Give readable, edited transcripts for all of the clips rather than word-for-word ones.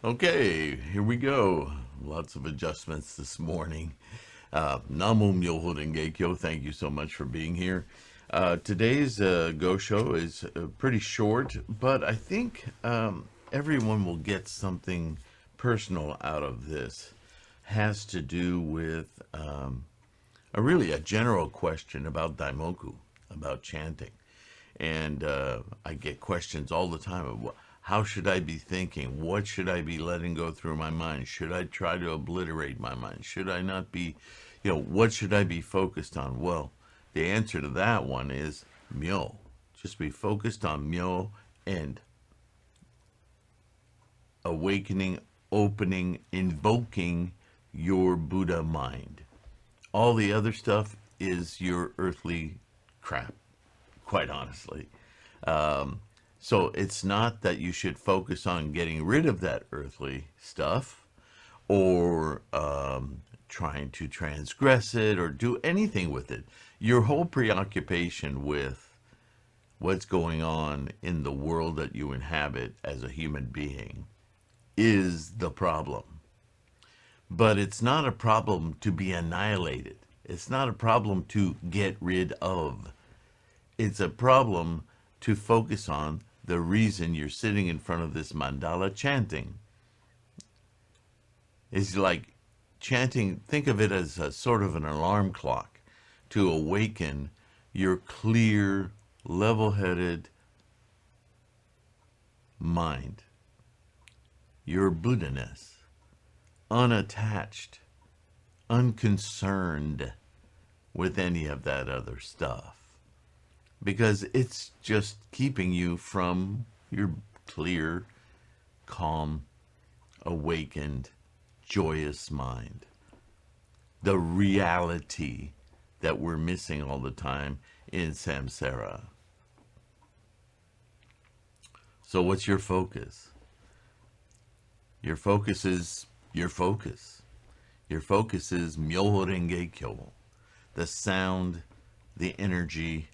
Okay, here we go. Lots of adjustments this morning. Namu Myoho Renge Kyo, thank you so much for being here. Today's Go Show is pretty short, but I think everyone will get something personal out of this. Has to do with really a general question about Daimoku, about chanting. And I get questions all the time of how should I be thinking? What should I be letting go through my mind? Should I try to obliterate my mind? Should I not be, what should I be focused on? Well, the answer to that one is Myo. Just be focused on Myo and awakening, opening, invoking your Buddha mind. All the other stuff is your earthly crap, quite honestly. So it's not that you should focus on getting rid of that earthly stuff or trying to transgress it or do anything with it. Your whole preoccupation with what's going on in the world that you inhabit as a human being is the problem. But it's not a problem to be annihilated. It's not a problem to get rid of. It's a problem to focus on the reason you're sitting in front of this mandala chanting. It's like chanting, think of it as a sort of an alarm clock to awaken your clear, level-headed mind, your Buddha-ness, unattached, unconcerned with any of that other stuff. Because it's just keeping you from your clear, calm, awakened, joyous mind. The reality that we're missing all the time in samsara. So what's your focus? Your focus is your focus. Your focus is Myoho Renge Kyo, the sound, the energy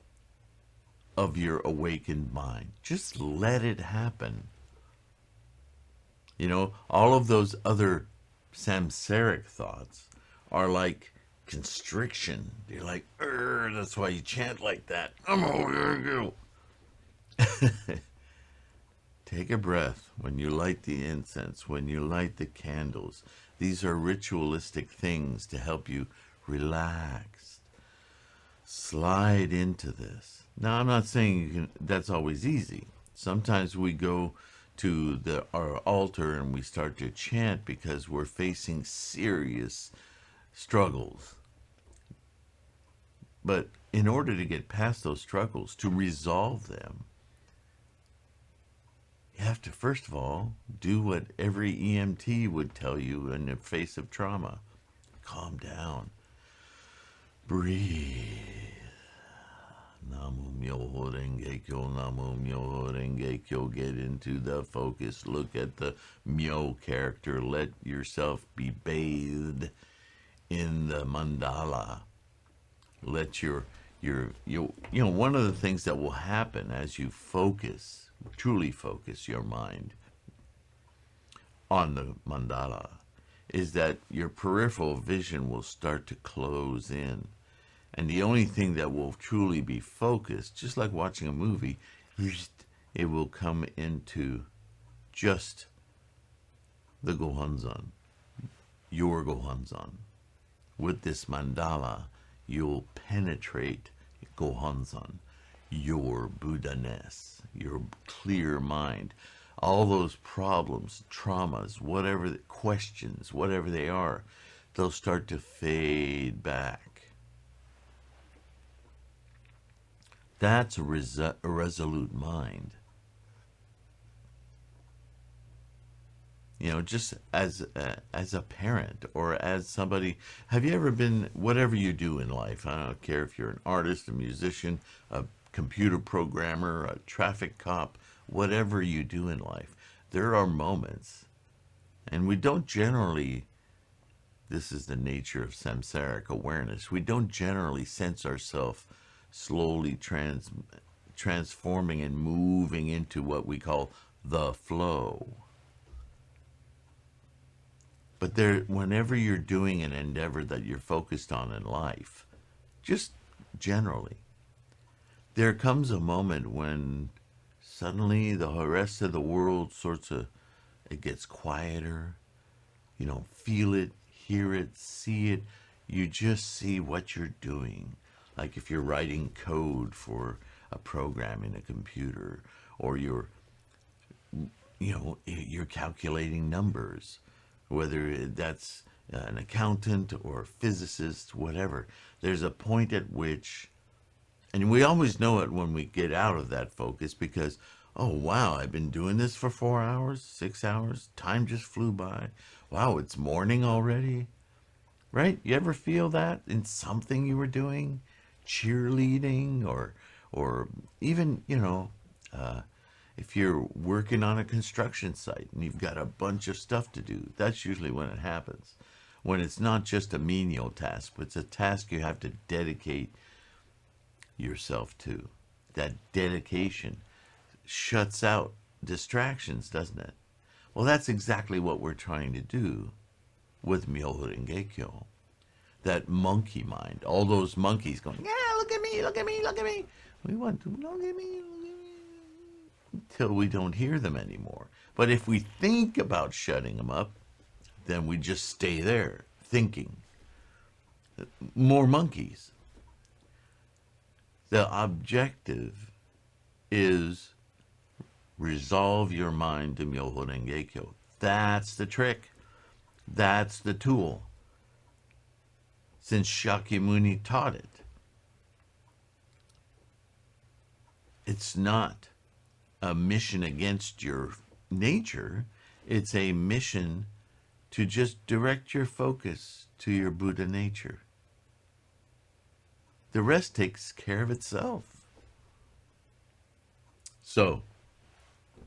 of your awakened mind. Just let it happen. All of those other samsaric thoughts are like constriction. You're like, that's why you chant like that. Take a breath when you light the incense, when you light the candles. These are ritualistic things to help you relax. Slide into this. Now, I'm not saying that's always easy. Sometimes we go to our altar and we start to chant because we're facing serious struggles. But in order to get past those struggles, to resolve them, you have to, first of all, do what every EMT would tell you in the face of trauma. Calm down. Breathe. Namu Myoho Renge Kyo, Namu Myoho Renge Kyo. Get into the focus. Look at the Myo character. Let yourself be bathed in the mandala. Let one of the things that will happen as you focus, truly focus your mind on the mandala, is that your peripheral vision will start to close in. And the only thing that will truly be focused, just like watching a movie, it will come into just the Gohonzon, your Gohonzon. With this mandala, you'll penetrate Gohonzon, your Buddha-ness, your clear mind. All those problems, traumas, whatever the questions, whatever they are, they'll start to fade back. That's a resolute mind. Just as a parent or as somebody, have you ever been, whatever you do in life, I don't care if you're an artist, a musician, a computer programmer, a traffic cop, whatever you do in life, there are moments, and we don't generally, this is the nature of samsaric awareness, we don't generally sense ourselves slowly transforming and moving into what we call the flow. But there, whenever you're doing an endeavor that you're focused on in life, just generally, there comes a moment when suddenly the rest of the world sorts of, it gets quieter. You don't feel it, hear it, see it. You just see what you're doing. Like if you're writing code for a program in a computer, or you're calculating numbers, whether that's an accountant or a physicist, whatever. There's a point at which, and we always know it when we get out of that focus because, oh wow, I've been doing this for 4 hours, 6 hours, time just flew by. Wow, it's morning already, right? You ever feel that in something you were doing, cheerleading, or even, if you're working on a construction site and you've got a bunch of stuff to do, that's usually when it happens. When it's not just a menial task, but it's a task you have to dedicate yourself to. That dedication shuts out distractions, doesn't it? Well, that's exactly what we're trying to do with Myoho Renge-kyo. That monkey mind, all those monkeys going, yeah, look at me, look at me, look at me. We want to look at me, until we don't hear them anymore. But if we think about shutting them up, then we just stay there thinking. More monkeys. The objective is resolve your mind to Myoho Renge-kyo. That's the trick. That's the tool. Since Shakyamuni taught it, it's not a mission against your nature. It's a mission to just direct your focus to your Buddha nature. The rest takes care of itself. So,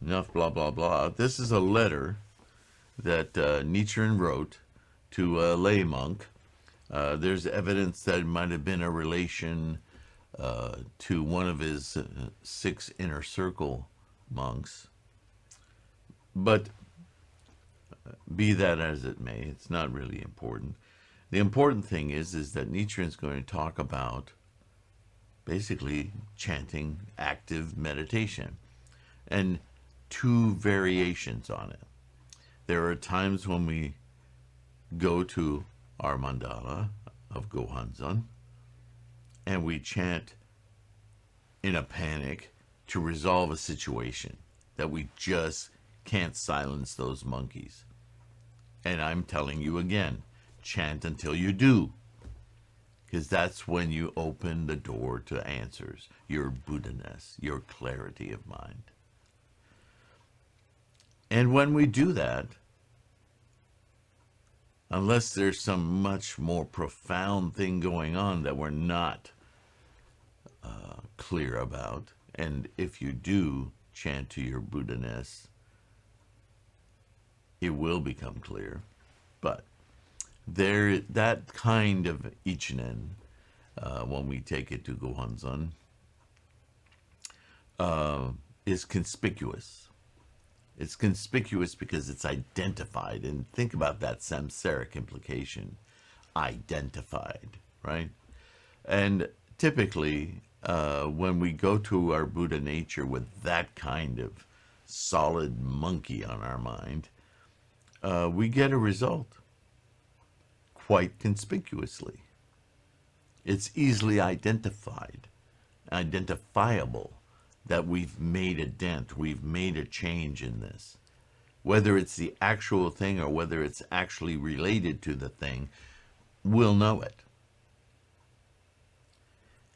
enough blah, blah, blah. This is a letter that Nichiren wrote to a lay monk. There's evidence that it might have been a relation to one of his 6 inner circle monks. But be that as it may, it's not really important. The important thing is that Nichiren's going to talk about basically chanting, active meditation, and 2 variations on it. There are times when we go to our mandala of Gohanzon and we chant in a panic to resolve a situation that we just can't silence those monkeys. And I'm telling you again, chant until you do, because that's when you open the door to answers, your Buddha-ness, your clarity of mind. And when we do that, unless there's some much more profound thing going on that we're not clear about, and if you do chant to your Buddha-ness, it will become clear. But there, that kind of ichinen, when we take it to Gohanzon, is conspicuous. It's conspicuous because it's identified. And think about that samsaric implication. Identified, right? And typically, when we go to our Buddha nature with that kind of solid monkey on our mind, we get a result quite conspicuously. It's easily identifiable that we've made a dent, we've made a change in this. Whether it's the actual thing or whether it's actually related to the thing, we'll know it.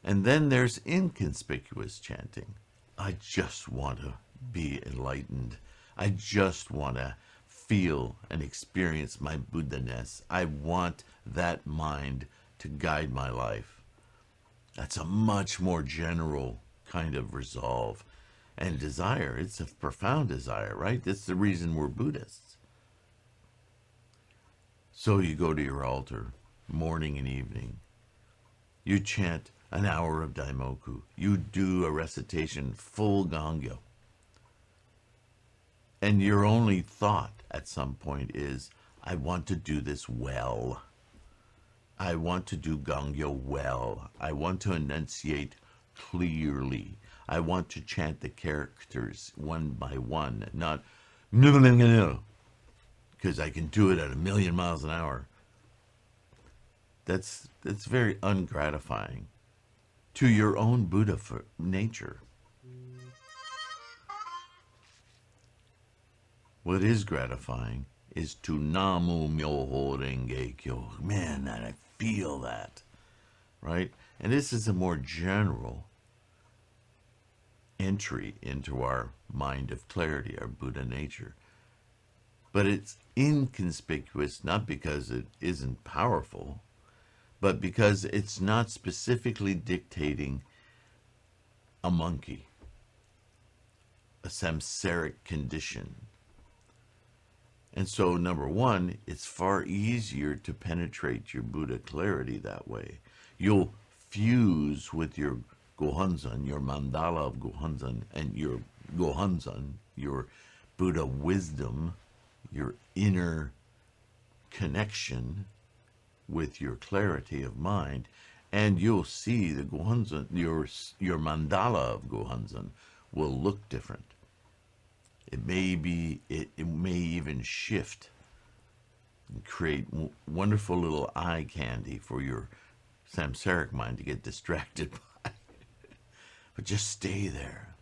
And then there's inconspicuous chanting. I just want to be enlightened. I just want to feel and experience my Buddha-ness. I want that mind to guide my life. That's a much more general kind of resolve and desire. It's a profound desire, right? That's the reason we're Buddhists. So you go to your altar morning and evening. You chant an hour of Daimoku. You do a recitation full Gangyo. And your only thought at some point is, I want to do this well. I want to do Gongyo well. I want to enunciate clearly. I want to chant the characters one by one, not no, no, no, no, because I can do it at 1,000,000 miles an hour. That's very ungratifying to your own Buddha nature. What is gratifying is to Namu Myoho Renge Kyo. Man, I feel that, right? And this is a more general entry into our mind of clarity, our Buddha nature. But it's inconspicuous, not because it isn't powerful, but because it's not specifically dictating a monkey, a samsaric condition. And so, number one, it's far easier to penetrate your Buddha clarity that way. You'll fuse with your Gohonzon, your mandala of Gohonzon, and your Gohonzon, your Buddha wisdom, your inner connection with your clarity of mind, and you'll see the Gohonzon, your mandala of Gohonzon will look different. It may even shift and create wonderful little eye candy for your samsaric mind to get distracted by. But just stay there,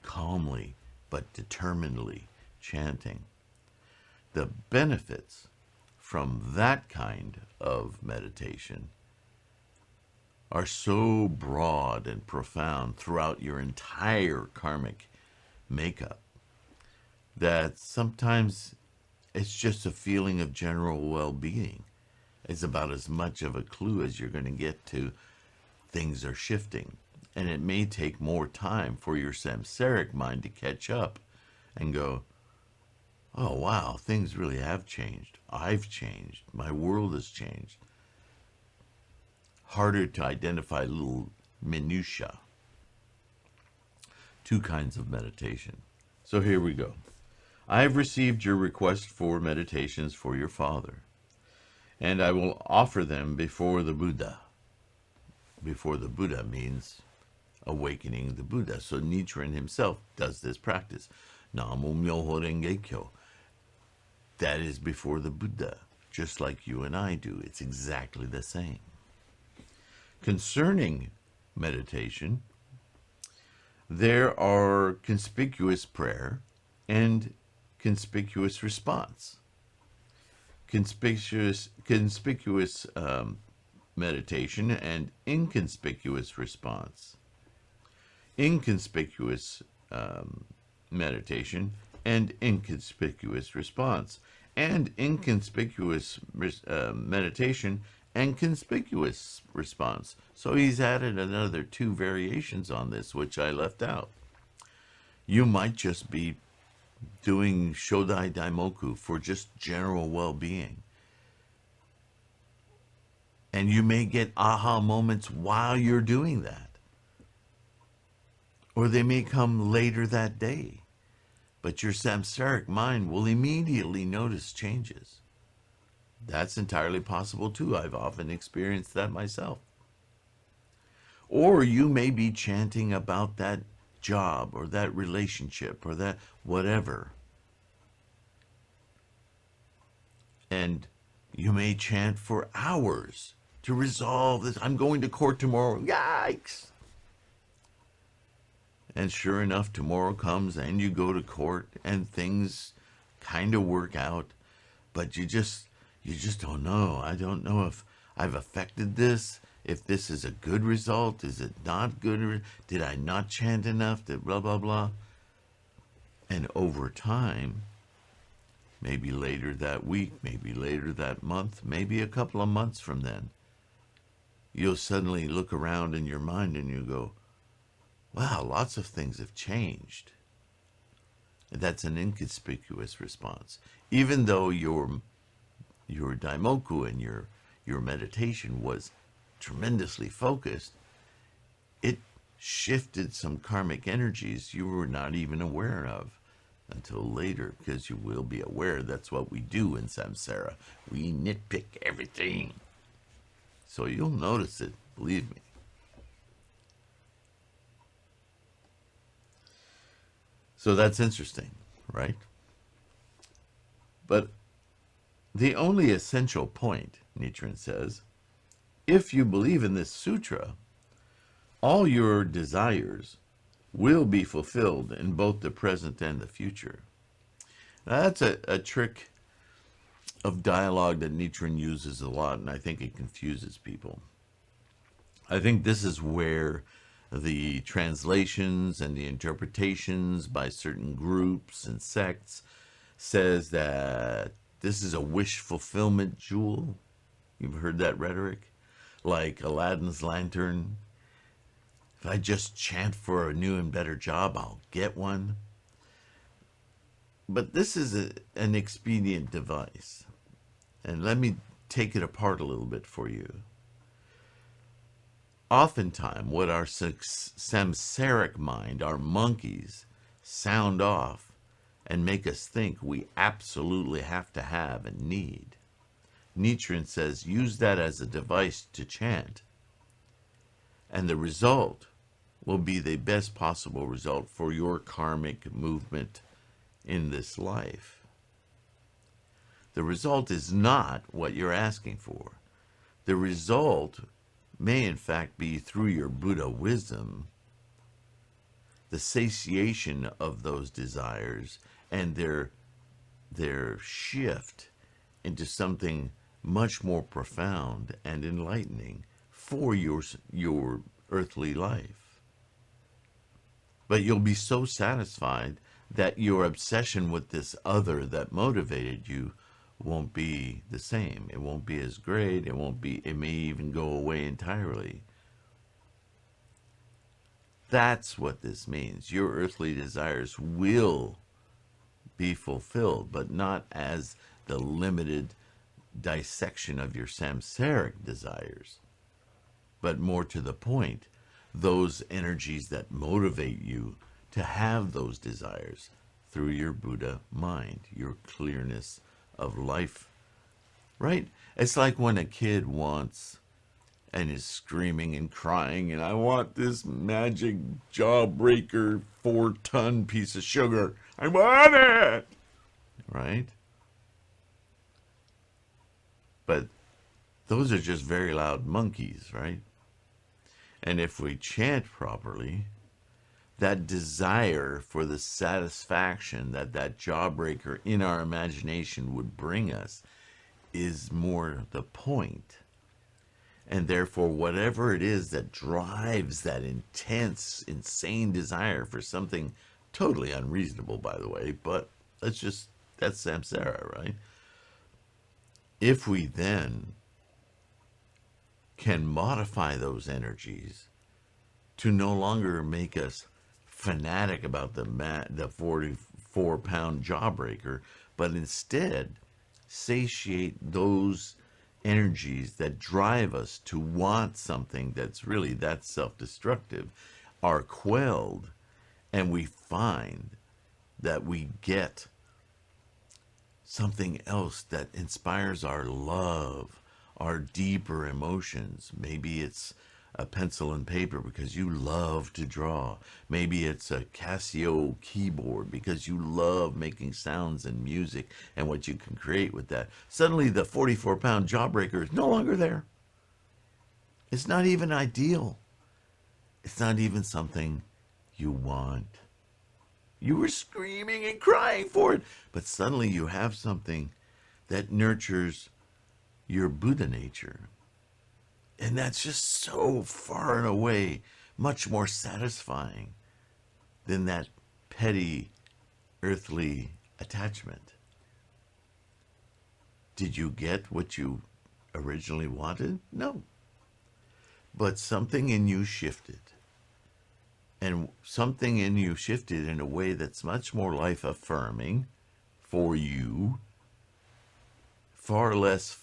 calmly but determinedly chanting. The benefits from that kind of meditation are so broad and profound throughout your entire karmic makeup that sometimes it's just a feeling of general well-being. It's about as much of a clue as you're going to get to things are shifting. And it may take more time for your samsaric mind to catch up and go, oh, wow, things really have changed. I've changed. My world has changed. Harder to identify little minutiae. Two kinds of meditation. So here we go. I have received your request for meditations for your father, and I will offer them before the Buddha. Before the Buddha means awakening the Buddha. So Nichiren himself does this practice. Namu Myoho Renge Kyo. That is before the Buddha, just like you and I do. It's exactly the same. Concerning meditation, there are conspicuous prayer and conspicuous response. Conspicuous meditation and inconspicuous response. Inconspicuous meditation and inconspicuous response. And inconspicuous meditation and conspicuous response. So he's added another 2 variations on this, which I left out. You might just be doing Shodai Daimoku for just general well-being. And you may get aha moments while you're doing that. Or they may come later that day. But your samsaric mind will immediately notice changes. That's entirely possible too. I've often experienced that myself. Or you may be chanting about that job or that relationship or that whatever. And you may chant for hours to resolve this. I'm going to court tomorrow. Yikes! And sure enough, tomorrow comes and you go to court and things kind of work out, but you just don't know. I don't know if I've affected this, if this is a good result, is it not good, did I not chant enough, did blah, blah, blah. And over time, maybe later that week, maybe later that month, maybe a couple of months from then, you'll suddenly look around in your mind and you go, wow, lots of things have changed. And that's an inconspicuous response. Even though your daimoku and your meditation was tremendously focused, it shifted some karmic energies you were not even aware of. until later, because you will be aware that's what we do in samsara. We nitpick everything. So you'll notice it, believe me. So that's interesting, right? But the only essential point, Nichiren says, if you believe in this sutra, all your desires will be fulfilled in both the present and the future. Now, that's a trick of dialogue that Nichiren uses a lot, and I think it confuses people. I think this is where the translations and the interpretations by certain groups and sects says that this is a wish fulfillment jewel. You've heard that rhetoric? Like Aladdin's lantern. If I just chant for a new and better job, I'll get one. But this is an expedient device. And let me take it apart a little bit for you. Oftentimes, what our samsaric mind, our monkeys, sound off and make us think we absolutely have to have and need. Nichiren says, use that as a device to chant. And the result will be the best possible result for your karmic movement in this life. The result is not what you're asking for. The result may in fact be through your Buddha wisdom, the satiation of those desires and their shift into something much more profound and enlightening for your earthly life. But you'll be so satisfied that your obsession with this other that motivated you won't be the same. It won't be as great. It may even go away entirely. That's what this means. Your earthly desires will be fulfilled, but not as the limited dissection of your samsaric desires, but more to the point, those energies that motivate you to have those desires through your Buddha mind, your clearness of life, right? It's like when a kid wants and is screaming and crying, and I want this magic jawbreaker 4-ton piece of sugar. I want it, right? But those are just very loud monkeys, right? And if we chant properly, that desire for the satisfaction that jawbreaker in our imagination would bring us is more the point. And therefore, whatever it is that drives that intense, insane desire for something totally unreasonable, by the way, but that's samsara, right? If we then can modify those energies to no longer make us fanatic about the 44-pound jawbreaker, but instead satiate those energies that drive us to want something that's really that self-destructive, are quelled, and we find that we get something else that inspires our love, our deeper emotions. Maybe it's a pencil and paper because you love to draw. Maybe it's a Casio keyboard because you love making sounds and music and what you can create with that. Suddenly the 44-pound jawbreaker is no longer there. It's not even ideal. It's not even something you want. You were screaming and crying for it, but suddenly you have something that nurtures your Buddha nature. And that's just so far and away much more satisfying than that petty earthly attachment. Did you get what you originally wanted? No. But something in you shifted. And something in you shifted in a way that's much more life-affirming for you, far less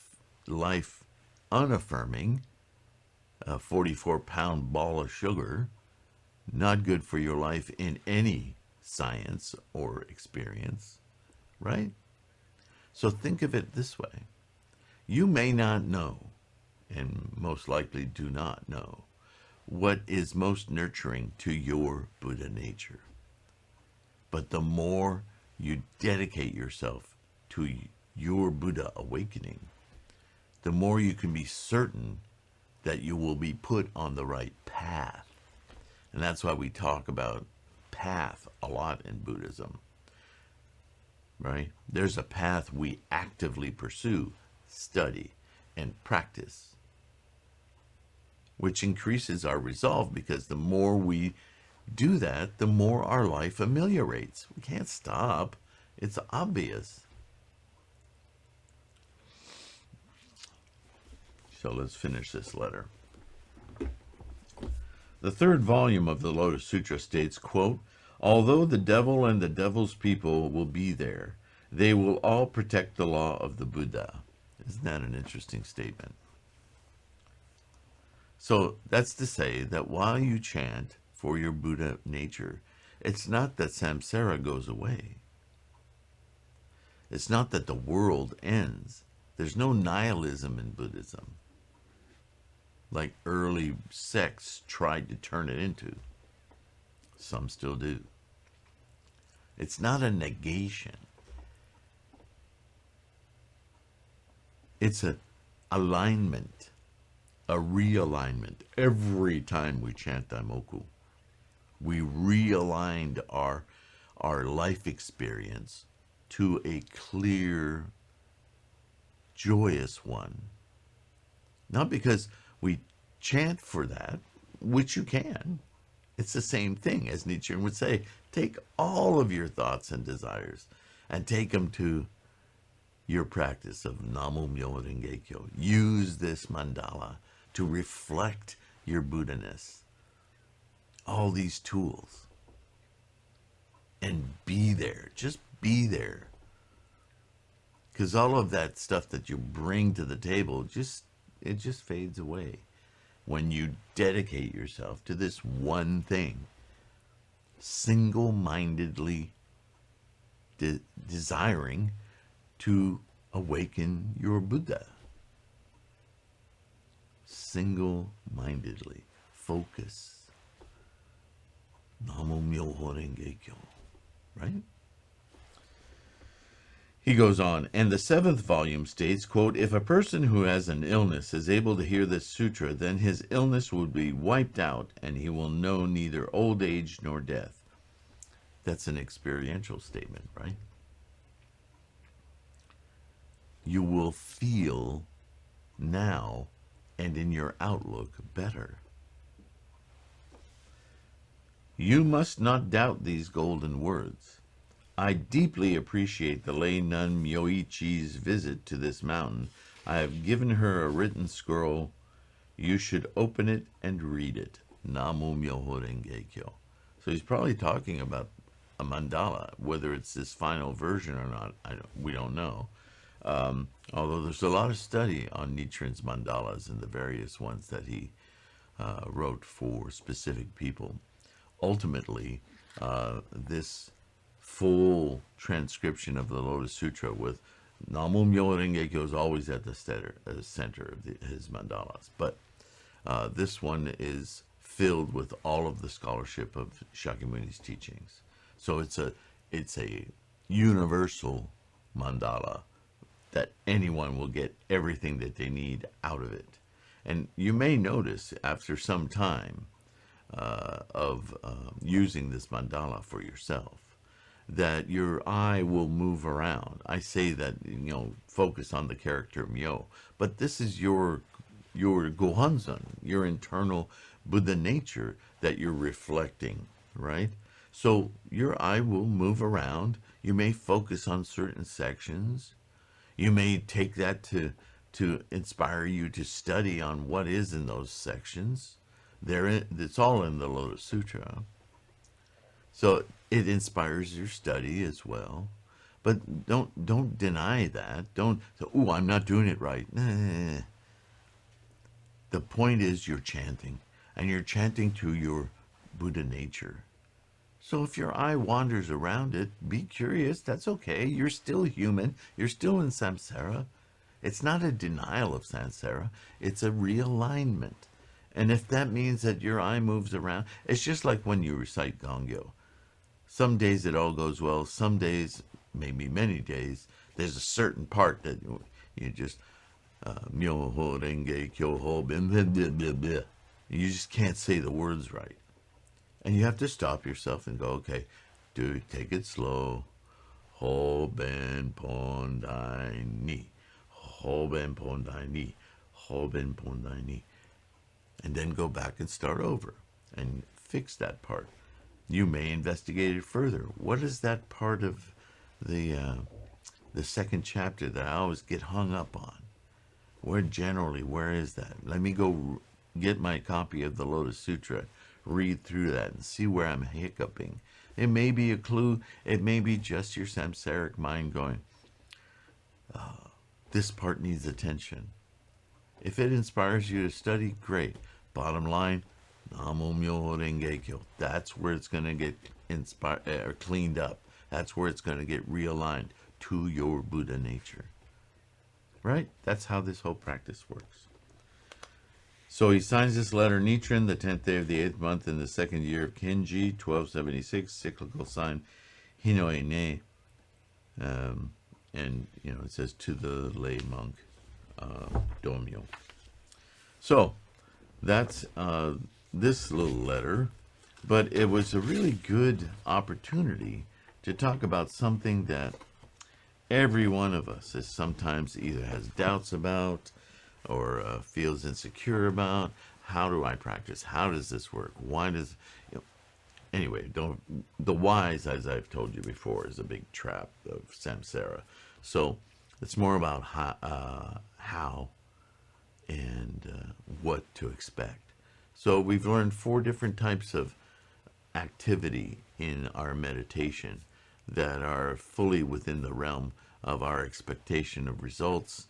life-unaffirming. A 44-pound ball of sugar, not good for your life in any science or experience, right? So think of it this way. You may not know, and most likely do not know, what is most nurturing to your Buddha nature. But the more you dedicate yourself to your Buddha awakening, the more you can be certain that you will be put on the right path. And that's why we talk about path a lot in Buddhism, right? There's a path we actively pursue, study, and practice, which increases our resolve, because the more we do that, the more our life ameliorates. We can't stop. It's obvious. So let's finish this letter. The third volume of the Lotus Sutra states, quote, "Although the devil and the devil's people will be there, they will all protect the law of the Buddha." Isn't that an interesting statement? So that's to say that while you chant for your Buddha nature, it's not that samsara goes away. It's not that the world ends. There's no nihilism in Buddhism, like early sects tried to turn it into. Some still do. It's not a negation. It's an alignment, a realignment. Every time we chant Daimoku, we realigned our life experience to a clear, joyous one. Not because we chant for that, which you can. It's the same thing, as Nietzsche would say. Take all of your thoughts and desires and take them to your practice of Namo Myoho Renge Kyo. Use this mandala to reflect your Buddha-ness. All these tools. And be there. Just be there. Because all of that stuff that you bring to the table, it just fades away when you dedicate yourself to this one thing, single-mindedly desiring to awaken your Buddha. Single-mindedly. Focus. Namo Myoho Renge Kyo. Right? He goes on, and the seventh volume states, quote, "If a person who has an illness is able to hear this sutra, then his illness will be wiped out, and he will know neither old age nor death." That's an experiential statement, right? You will feel now and in your outlook better. You must not doubt these golden words. I deeply appreciate the lay nun Myoichi's visit to this mountain. I have given her a written scroll. You should open it and read it. Namo Myoho Renge Kyo. So he's probably talking about a mandala. Whether it's this final version or not, we don't know. Although there's a lot of study on Nichiren's mandalas and the various ones that he wrote for specific people. Ultimately, this full transcription of the Lotus Sutra with Namo Myoho Renge Kyo is always at the center of his mandalas. But this one is filled with all of the scholarship of Shakyamuni's teachings. So it's a universal mandala that anyone will get everything that they need out of it. And you may notice after some time of using this mandala for yourself, that your eye will move around. I say that, focus on the character Myo, but this is your Gohanzon, your internal Buddha nature that you're reflecting, right? So your eye will move around. You may focus on certain sections. You may take that to inspire you to study on what is in those sections. It's all in the Lotus Sutra. So it inspires your study as well. But don't deny that. Don't say, "Oh, I'm not doing it right." Nah. The point is you're chanting. And you're chanting to your Buddha nature. So if your eye wanders around it, be curious. That's okay. You're still human. You're still in samsara. It's not a denial of samsara. It's a realignment. And if that means that your eye moves around, it's just like when you recite Gongyo. Some days it all goes well. Some days, maybe many days, there's a certain part that you just Myoho Renge Kyoho Ben blah, blah, blah, blah. You just can't say the words right. And you have to stop yourself and go, okay, take it slow. Ho Ben Pon Dai Ni. Ho Ben Pon Dai Ni. Ho Ben Pon Dai Ni. And then go back and start over and fix that part. You may investigate it further. What is that part of the second chapter that I always get hung up on? Where is that? Let me go get my copy of the Lotus Sutra, read through that, and see where I'm hiccuping. It may be a clue. It may be just your samsaric mind going, this part needs attention. If it inspires you to study, great. Bottom line, Namo Myoho Renge Kyo. That's where it's going to get cleaned up. That's where it's going to get realigned to your Buddha nature. Right? That's how this whole practice works. So he signs this letter, Nichiren, the 10th day of the 8th month in the 2nd year of Kenji, 1276, cyclical sign Hinoe Ne. And, it says to the lay monk, Domyo. So, that's this little letter, but it was a really good opportunity to talk about something that every one of us is sometimes either has doubts about or feels insecure about. How do I practice? How does this work? Why does... Anyway, the whys, as I've told you before, is a big trap of samsara. So it's more about how and what to expect. So we've learned 4 different types of activity in our meditation that are fully within the realm of our expectation of results,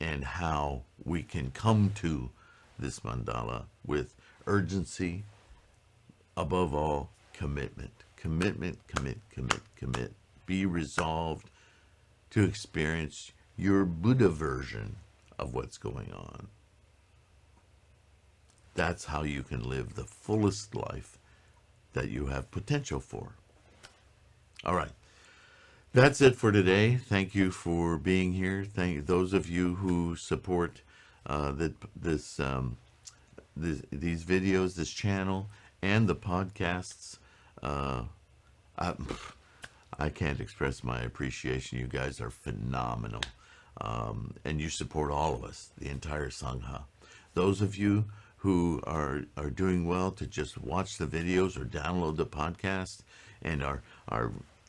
and how we can come to this mandala with urgency, above all, commitment. Commitment, commit. Be resolved to experience your Buddha version of what's going on. That's how you can live the fullest life that you have potential for. All right. That's it for today. Thank you for being here. Thank those of you who support these videos, this channel, and the podcasts. I can't express my appreciation. You guys are phenomenal. And you support all of us, the entire Sangha. Those of you who are doing well to just watch the videos or download the podcast and are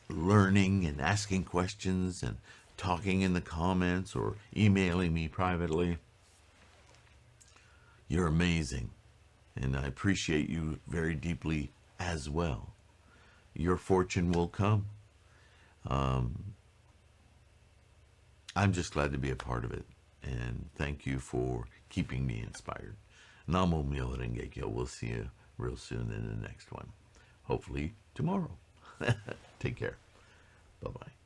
learning and asking questions and talking in the comments or emailing me privately, you're amazing. And I appreciate you very deeply as well. Your fortune will come. I'm just glad to be a part of it. And thank you for keeping me inspired. Namo Myoho Renge Kyo. We'll see you real soon in the next one. Hopefully tomorrow. Take care. Bye-bye.